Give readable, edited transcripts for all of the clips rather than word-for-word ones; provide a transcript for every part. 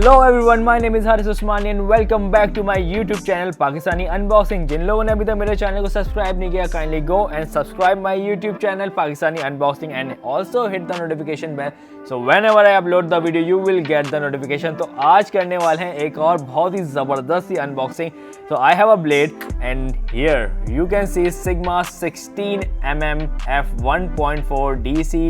Hello everyone, my name is Haris Usmani and welcome back to my YouTube channel Pakistani Unboxing। जिन लोगों ने अभी तक मेरे channel को सब्सक्राइब नहीं किया, kindly go and subscribe my YouTube channel Pakistani Unboxing and also hit the notification bell so whenever I upload the video you will get the notification। तो आज करने वाले हैं एक और बहुत ही ज़बरदस्त सी unboxing. So I have a blade and here you can see Sigma 16mm f1.4 DC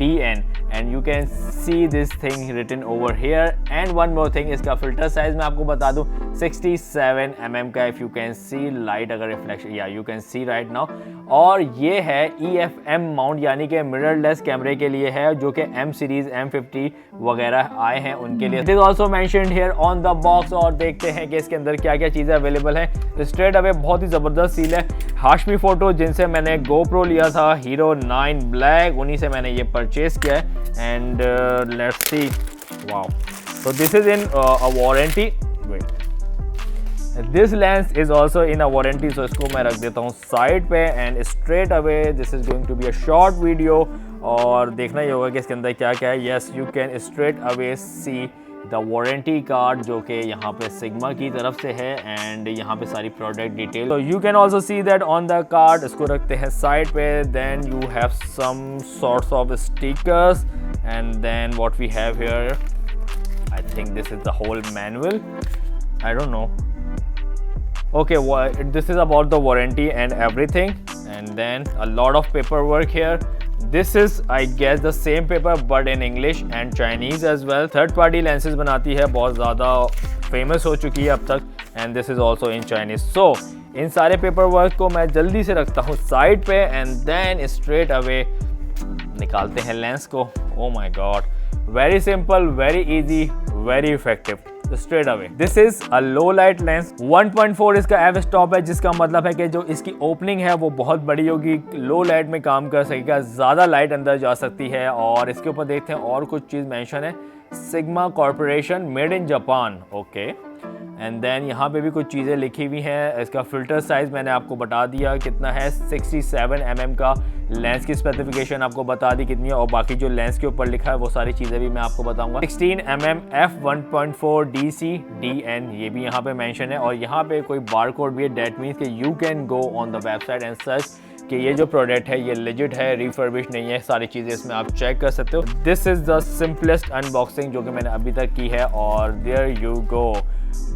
DN and you can see this thing written over here and one more thing, इसका filter size मैं आपको बता दूं 67mm का। if you can see light अगर reflection या you can see right now। और ये है EFM माउंट यानी कि मिररलेस कैमरे के लिए है जो कि M सीरीज M50 वगैरह आए हैं उनके लिए। It is also mentioned here on the box। और देखते हैं कि इसके अंदर क्या क्या चीज़ें अवेलेबल हैं। स्ट्रेट अवे बहुत ही ज़बरदस्त सील है। हाशमी फ़ोटो जिनसे मैंने GoPro लिया था हीरो 9 ब्लैक, उन्हीं से मैंने ये परचेज़ किया है। And let's see, wow, so this is in a warranty। wait, this lens is also in a warranty। so इसको मैं रख देता हूँ साइड पे and straight away this is going to be a short video और देखना ही होगा कि इसके अंदर क्या क्या है। yes, you can straight away see the warranty card जो कि यहाँ पे सिग्मा की तरफ से है एंड यहाँ पे सारी product detail. so you can also see that on the card। इसको रखते हैं साइड पे। then you have some sorts of stickers and then what we have here, I think this is the whole manual, I don't know। okay, this is about the warranty and everything and then a lot of paperwork here। this is I guess the same paper but in English and Chinese as well। third party lenses बनाती है, बहुत ज़्यादा famous हो चुकी है अब तक and this is also in Chinese। so इन सारे paperwork को मैं जल्दी से रखता हूँ साइड पे and then straight away निकालते हैं लेंस को। oh my god, very simple, very easy, very effective। straight away this is a low light lens। 1.4 इसका f stop है जिसका मतलब है कि जो इसकी ओपनिंग है वो बहुत बड़ी होगी, लो लाइट में काम कर सकेगा, ज़्यादा लाइट अंदर जा सकती है। और इसके ऊपर देखते हैं और कुछ चीज़ मेंशन है, Sigma Corporation made in Japan. Okay, and then यहाँ पे भी कुछ चीज़ें लिखी हुई हैं। इसका फ़िल्टर साइज़ मैंने आपको बता दिया कितना है, 67mm का। लेंस की स्पेसिफिकेशन आपको बता दी कितनी है और बाकी जो लेंस के ऊपर लिखा है वो सारी चीज़ें भी मैं आपको बताऊंगा। 16mm f1.4 DC DN ये भी यहाँ पे मेंशन है और यहाँ पे कोई बारकोड भी है। डेट मीन्स कि you can go on the website and search कि ये जो प्रोडक्ट है ये लेजिट है, रिफर्बिश नहीं है, सारी चीज़ें इसमें आप चेक कर सकते हो। This is the simplest unboxing जो कि मैंने अभी तक की है और देयर यू गो।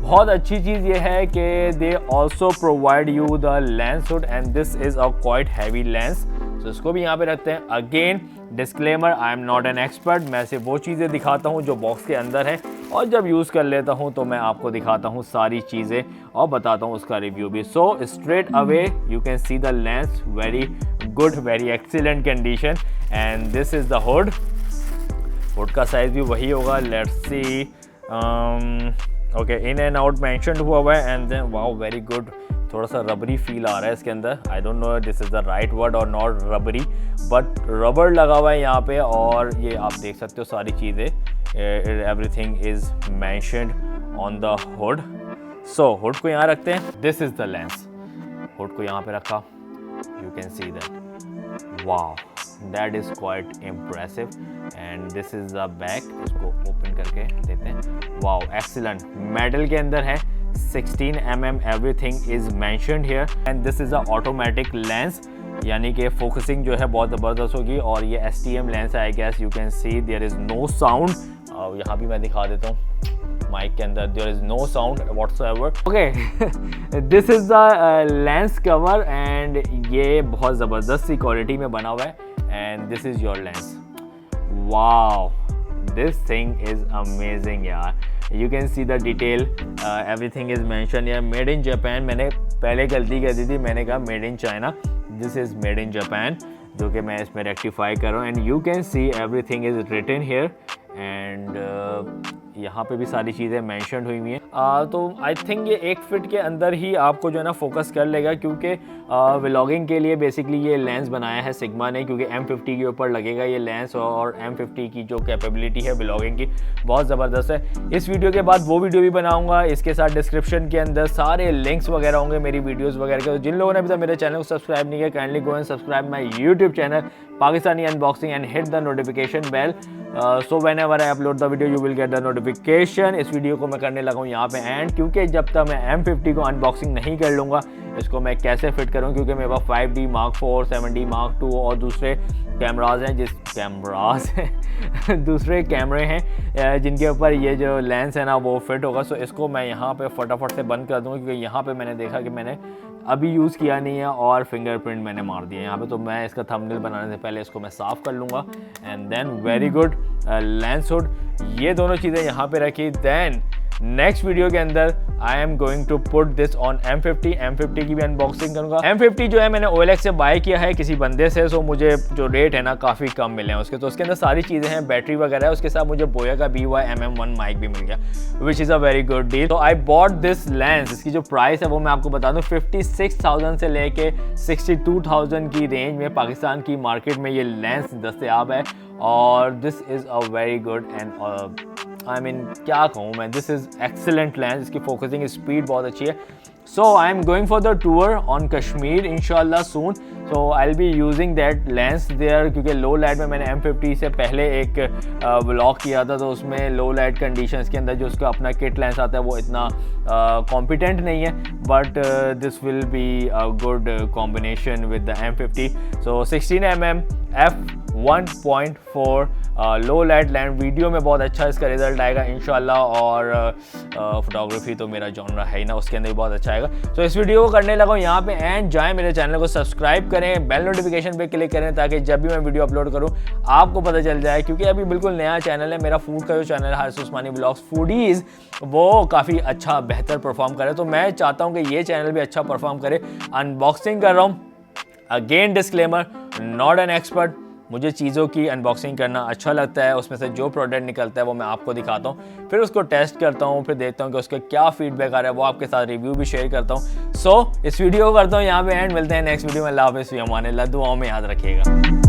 बहुत अच्छी चीज़ ये है कि they also provide you the lens hood and this is a quite heavy lens. तो इसको भी यहाँ पे रखते हैं। Again disclaimer, I am not an expert, मैं सिर्फ वो चीज़ें दिखाता हूँ जो बॉक्स के अंदर है और जब यूज़ कर लेता हूँ तो मैं आपको दिखाता हूँ सारी चीज़ें और बताता हूँ उसका रिव्यू भी। So straight away you can see the lens, very good, very excellent condition and this is the hood. Hood का साइज़ भी वही होगा। Let's see, okay, in and out mentioned हुआ है and then wow, very good. थोड़ा सा rubbery feel आ रहा है इसके अंदर। I don't know this is the right word और नॉट रबरी बट रबर लगा हुआ है यहाँ पे और ये आप देख सकते हो सारी चीज़ें। Everything is mentioned on the hood. So hood को यहाँ रखते हैं। This is the lens. Hood को यहाँ पे रखा, you can see that, wow, that is quite impressive and this is the back. इसको ओपन करके देते हैं। वाओ, एक्सीलेंट, मेटल के अंदर है, 16mm everything is mentioned here and this is a automatic lens यानी कि फोकसिंग जो है बहुत ज़बरदस्त होगी और ये STM लेंस है। I guess you can see there is no sound. यहाँ भी मैं दिखा देता हूँ माइक के अंदर, there is no sound whatsoever. Okay, this is the lens cover and ये बहुत ज़बरदस्त सी क्वालिटी में बना हुआ है and this is your lens. Wow, this thing is amazing यार। You can see the detail, everything is mention यार। मेड इन जापान, मैंने पहले गलती कर दी थी, मैंने कहा made in China, this is made in Japan जो कि मैं इसमें रेक्टिफाई कर रहा हूँ and you can see everything is written here and यहाँ पे भी सारी चीज़ें मेंशन्ड हुई हुई हैं। तो आई थिंक ये 1 फीट के अंदर ही आपको जो है ना फोकस कर लेगा क्योंकि व्लॉगिंग के लिए बेसिकली ये लेंस बनाया है सिग्मा ने क्योंकि M50 के ऊपर लगेगा ये लेंस और M50 की जो कैपेबिलिटी है व्लॉगिंग की बहुत ज़बरदस्त है। इस वीडियो के बाद वो वीडियो भी बनाऊंगा, इसके साथ डिस्क्रिप्शन के अंदर सारे लिंक्स वगैरह होंगे मेरी वीडियोज़ वगैरह के। तो जिन लोगों ने अभी तक मेरे चैनल को सब्सक्राइब नहीं किया, kindly go and subscribe my YouTube channel Pakistani unboxing and hit the notification bell. So whenever I upload the video you will get the notification. इस वीडियो को मैं करने लगा हूँ यहाँ पे एंड, क्योंकि जब तक मैं M50 को अनबॉक्सिंग नहीं कर लूँगा इसको मैं कैसे फिट करूँ, क्योंकि मेरे पास 5D Mark 4, 7D Mark 2 और दूसरे कैमराज हैं दूसरे कैमरे हैं जिनके ऊपर ये जो लेंस है ना वो फिट होगा। सो इसको मैं यहाँ पे फटाफट से बंद कर दूँगा, क्योंकि यहाँ पे मैंने देखा कि मैंने अभी यूज़ किया नहीं है और फिंगरप्रिंट मैंने मार दिया यहाँ पे। तो मैं इसका थंबनेल बनाने से पहले इसको मैं साफ़ कर लूँगा and then very good lens hood, ये दोनों चीज़ें यहाँ पे रखी। देन नेक्स्ट वीडियो के अंदर I am going to put this on M50 की भी अनबॉक्सिंग करूँगा। M50 जो है मैंने OLX से बाय किया है किसी बंदे से, सो मुझे जो रेट है ना काफ़ी कम मिले हैं उसके। तो उसके अंदर सारी चीज़ें हैं, बैटरी वगैरह है, उसके साथ मुझे बोया का BY-MM1 माइक भी मिल गया, which is a very good deal. तो आई बॉट दिस लेंस, इसकी जो प्राइस है वो मैं आपको बता दूँ 56,000 से लेके 62,000 की रेंज में पाकिस्तान की मार्केट में ये लेंस दस्तयाब है। और this is a very good and I mean क्या कहूँ मैं, दिस इज़ एक्सीलेंट लेंस, इसकी फोकसिंग स्पीड बहुत अच्छी है। So I am going for the tour on Kashmir इंशाल्लाह soon, so I will be using that lens there, क्योंकि low light में मैंने M50 से पहले एक व्लॉग किया था, तो उसमें लो लाइट कंडीशंस के अंदर जो उसका अपना किट लेंस आता है वो इतना कॉम्पिटेंट नहीं है, but this will be a good combination with the M50। So 16mm f1.4 low light land, video में बहुत अच्छा इसका रिजल्ट आएगा इंशाल्लाह, और फोटोग्राफी तो मेरा जॉनरा है ही ना, उसके अंदर भी बहुत अच्छा आएगा। तो इस वीडियो को करने लगा हूँ यहाँ पे एंड जाएं मेरे चैनल को सब्सक्राइब करें, बेल नोटिफिकेशन पे क्लिक करें ताकि जब भी मैं वीडियो अपलोड करूँ आपको पता चल जाए, क्योंकि अभी बिल्कुल नया चैनल है मेरा, फूड का जो चैनल है हारिस उस्मानी ब्लॉग्स फूडीज़, वो काफ़ी अच्छा बेहतर परफॉर्म करे। तो मैं चाहता हूँ कि ये चैनल भी अच्छा परफॉर्म करे। अनबॉक्सिंग कर रहा हूँ, again disclaimer, not an expert, मुझे चीज़ों की अनबॉक्सिंग करना अच्छा लगता है, उसमें से जो प्रोडक्ट निकलता है वो मैं आपको दिखाता हूँ, फिर उसको टेस्ट करता हूँ, फिर देखता हूँ कि उसका क्या फीडबैक आ रहा है, वो आपके साथ रिव्यू भी शेयर करता हूँ। सो इस वीडियो को करता हूँ यहाँ पे एंड, मिलते हैं नेक्स्ट वीडियो में। अल्लाह हाफ़िज़, फ़ी अमान अल्लाह, दुआओं में याद रखिएगा।